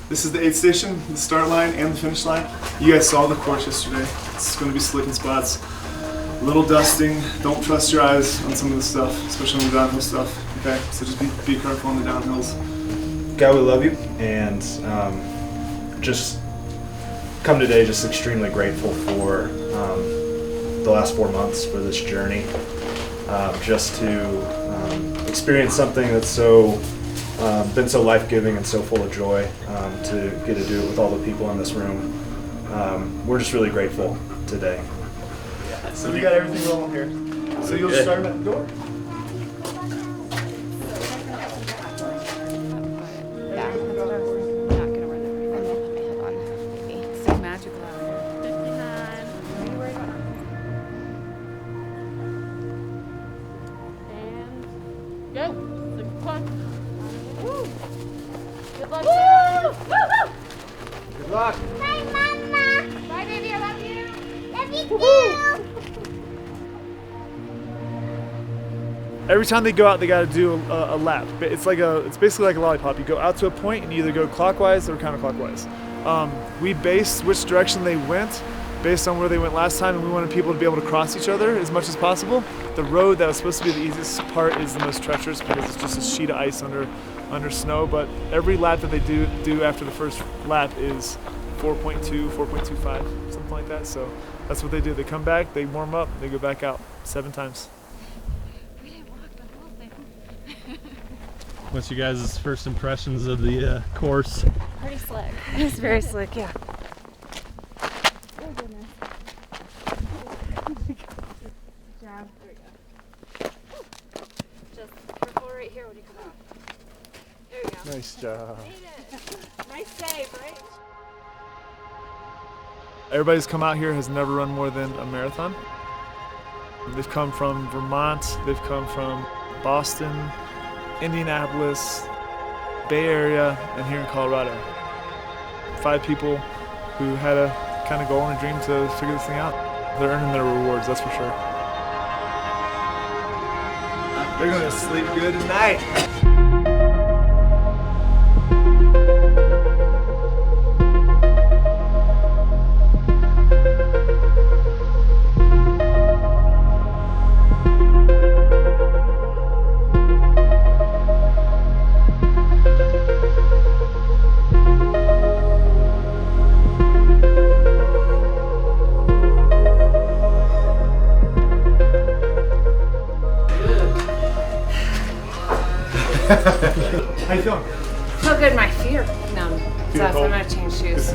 This is the aid station, the start line and the finish line. You guys saw the course yesterday. It's going to be slick in spots. A little dusting. Don't trust your eyes on some of the stuff, especially on the downhill stuff. Okay, so just be careful on the downhills. God, we love you, and just come today just extremely grateful for the last 4 months, for this journey. Just to experience something that's so been so life-giving and so full of joy, to get to do it with all the people in this room. We're just really grateful today. So we got everything rolling here. So you'll start at the door? Good luck, Sarah. Good luck. Bye, Mama. Bye, baby. I love you. Love you too. Every time they go out, they got to do a lap. It's basically like a lollipop. You go out to a point and you either go clockwise or counterclockwise. We based which direction they went based on where they went last time, and we wanted people to be able to cross each other as much as possible. The road that was supposed to be the easiest part is the most treacherous because it's just a sheet of ice under snow. But every lap that they do after the first lap is 4.2, 4.25, something like that. So that's what they do. They come back, they warm up, they go back out 7 times. What's your guys' first impressions of the course? Pretty slick. It's very slick, yeah. Oh goodness. Good job. There we go. Just careful right here when you come out. There you go. Nice job. Made it. Nice save, right? Everybody's come out here has never run more than a marathon. They've come from Vermont, they've come from Boston, Indianapolis, Bay Area, and here in Colorado. 5 people who had a kind of goal and a dream to figure this thing out. They're earning their rewards, that's for sure. They're gonna sleep good tonight. How you feeling? Feel good. My feet are numb. So I'm gonna change shoes.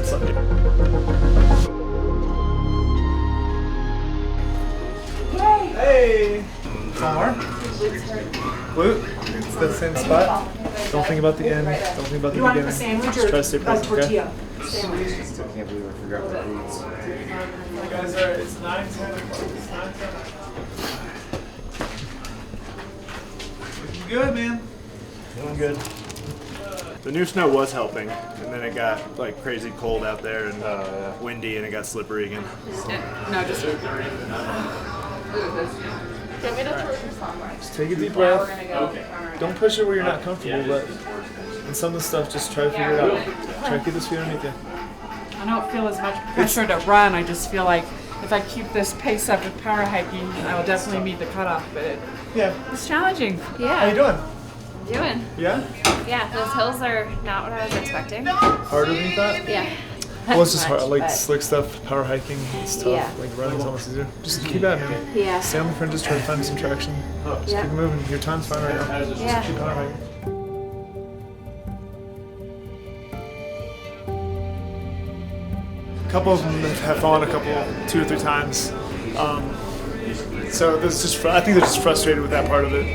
Hey! One more. Glute. It's the same spot. Don't think about the end. Don't think about the beginning. Just try to stay present, okay? I can't believe I forgot the roots. You guys are, it's 9:10. It's 9:10. Looking good, man. Doing good. The new snow was helping, and then it got like crazy cold out there and windy, and it got slippery again. No, just. Just take a deep breath. Don't push it where you're not comfortable, but in some of the stuff, just try to figure it out. Try to keep this feet underneath you. I don't feel as much pressure to run. I just feel like if I keep this pace up with power hiking, I will definitely meet the cutoff. But it's challenging. Yeah. How you doing? Doing. Yeah? Yeah, those hills are not what I was expecting. Harder than you thought? Yeah. Well, it's just hard. I like But- slick stuff, power hiking, it's tough. Yeah. Like running's almost easier. Just keep at it, man. Yeah. Stay on the fringes, try to find some traction. Just Yeah. keep moving. Your time's fine right now. Just Yeah. keep power hiking. A couple of them have fallen 2 or 3 times. So there's just, I think they're just frustrated with that part of it.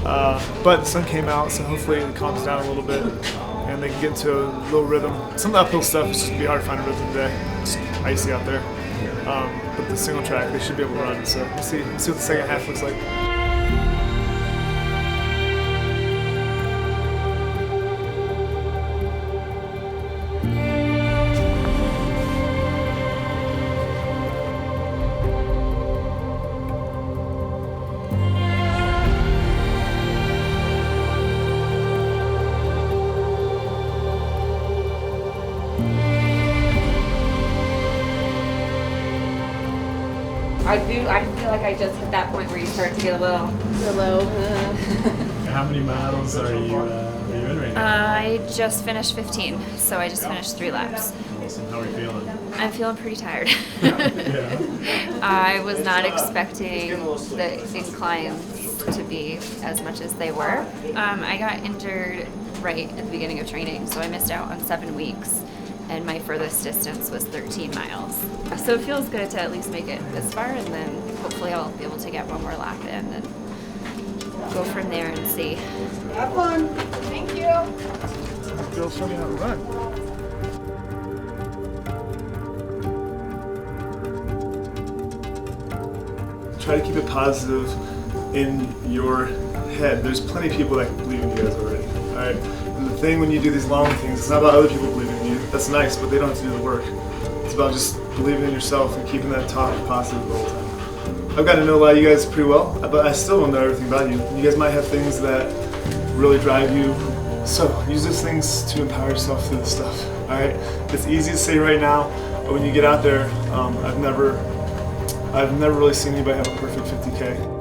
But the sun came out, so hopefully it calms down a little bit and they can get into a little rhythm. Some of the uphill stuff is just gonna be hard to find a rhythm today. It's icy out there. But the single track, they should be able to run. So we'll see what the second half looks like. I feel like I just hit that point where you start to get a little low. How many miles are you in right now? I just finished 15, so I just finished 3 laps. Awesome. How are you feeling? I'm feeling pretty tired. Yeah. I was not expecting the inclines to be as much as they were. I got injured right at the beginning of training, so I missed out on 7 weeks, and my furthest distance was 13 miles. So it feels good to at least make it this far, and then hopefully I'll be able to get one more lap in and go from there and see. Have fun. Thank you. Bill, show me how to run. Try to keep it positive in your head. There's plenty of people that believe in you guys already. Alright? And the thing when you do these long things, it's not about other people believing in you. That's nice, but they don't have to do the work. It's about just believing in yourself and keeping that talk positive the whole time. I've gotten to know a lot of you guys pretty well, but I still don't know everything about you. You guys might have things that really drive you. So use those things to empower yourself through this stuff. Alright? It's easy to say right now, but when you get out there, I've never really seen anybody have a perfect 50K.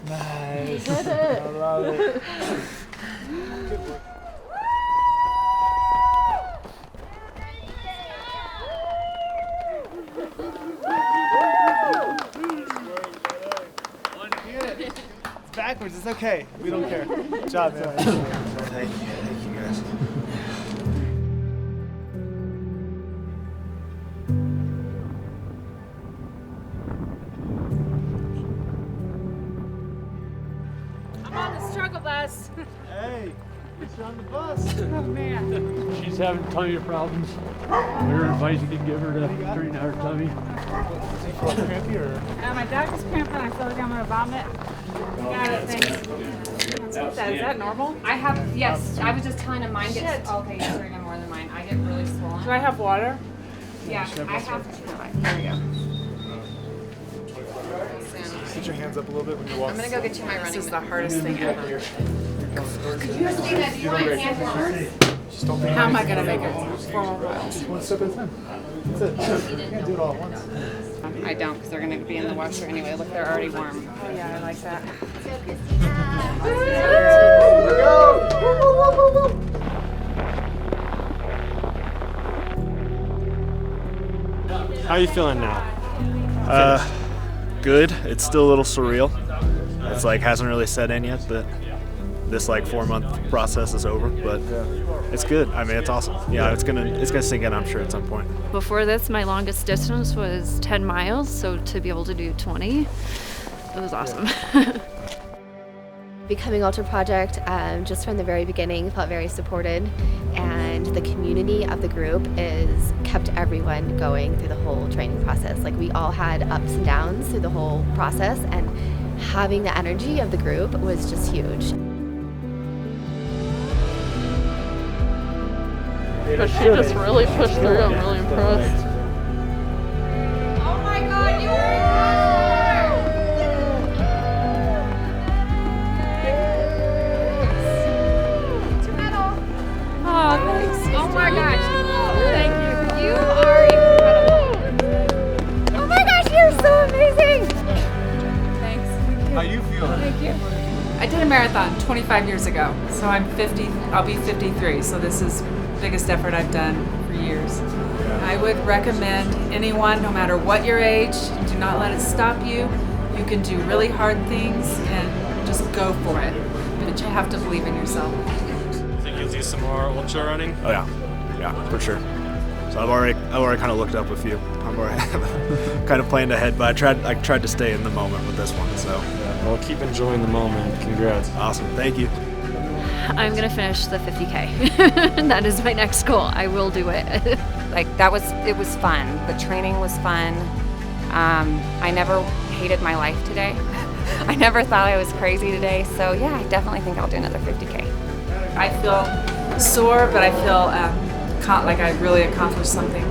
Nice. I love it. Good work. It's backwards. It's okay. We don't care. Good job, man. Thank you guys. Struggle bus. Hey, you're on the bus. Oh man. She's having tummy problems. We were advised to give her to drain out her tummy. Is he feeling crampy or? My dog is cramping. I feel like I'm gonna vomit. Got it. Thanks. Is that normal? Yes, I was just telling him mine gets, okay, you're doing more than mine. I get really swollen. Do I have water? Yeah, I have 2. Here we go. Put your hands up a little bit when you walk. I'm gonna go get you my running. This is the hardest thing ever. Just don't think How am I gonna make it 4 more miles? one step at a time. That's it. You can't do it all at once. I don't, because they're gonna be in the washer anyway. Look, they're already warm. Oh, yeah, I like that. How are you feeling now? Good. It's still a little surreal. It's like hasn't really set in yet that this like 4-month process is over, but it's good. I mean, it's awesome. Yeah, it's gonna sink in, I'm sure, at some point. Before this, my longest distance was 10 miles, so to be able to do 20, it was awesome. Becoming Ultra Project, just from the very beginning, felt very supported, and the community of the group is kept everyone going through the whole training process. Like, we all had ups and downs through the whole process, and having the energy of the group was just huge. But she just really pushed through. I'm really impressed. Oh my God, you Oh, thanks. Oh my gosh. Thank you. You are incredible. Oh my gosh, you're so amazing. Thanks. How you feeling? Thank you. I did a marathon 25 years ago, so I'm 50. I'll be 53. So this is the biggest effort I've done for years. I would recommend anyone, no matter what your age, do not let it stop you. You can do really hard things and just go for it. But you have to believe in yourself. Think you'll do some more ultra running? Oh yeah, for sure. So I've already kind of looked up with you. I'm already kind of planned ahead, but I tried to stay in the moment with this one. So Well, keep enjoying the moment. Congrats. awesome, thank you. I'm gonna finish the 50K. That is my next goal. I will do it. It was fun. The training was fun. I never hated my life today. I never thought I was crazy today. So yeah, I definitely think I'll do another 50K. I feel sore, but I feel like I really accomplished something.